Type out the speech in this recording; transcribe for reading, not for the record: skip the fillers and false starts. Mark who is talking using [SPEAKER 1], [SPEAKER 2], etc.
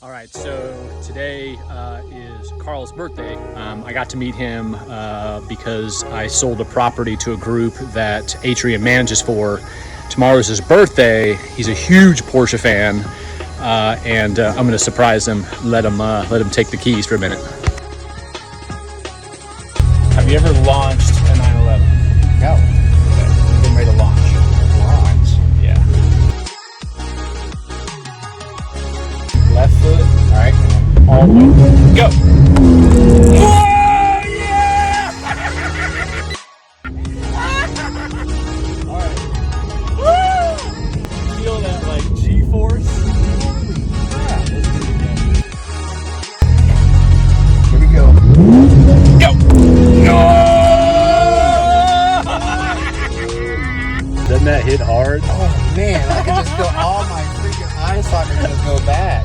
[SPEAKER 1] All right, so today is Carl's birthday. I got to meet him because I sold a property to a group that Atrium manages for. Tomorrow's his birthday. He's a huge Porsche fan, and I'm going to surprise him. Let him take the keys for a minute. Have you ever launched a 911?
[SPEAKER 2] No.
[SPEAKER 1] Okay. Getting ready to launch. Yeah. Left foot.
[SPEAKER 2] All right.
[SPEAKER 1] All the way. Go. Whoa, yeah! All right. Woo! Feel that like G-force. Holy crap! Let's do it again.
[SPEAKER 2] Here we go.
[SPEAKER 1] Go. No! Doesn't that hit hard?
[SPEAKER 2] Oh man, I can just feel all my freaking eye sockets just go bad.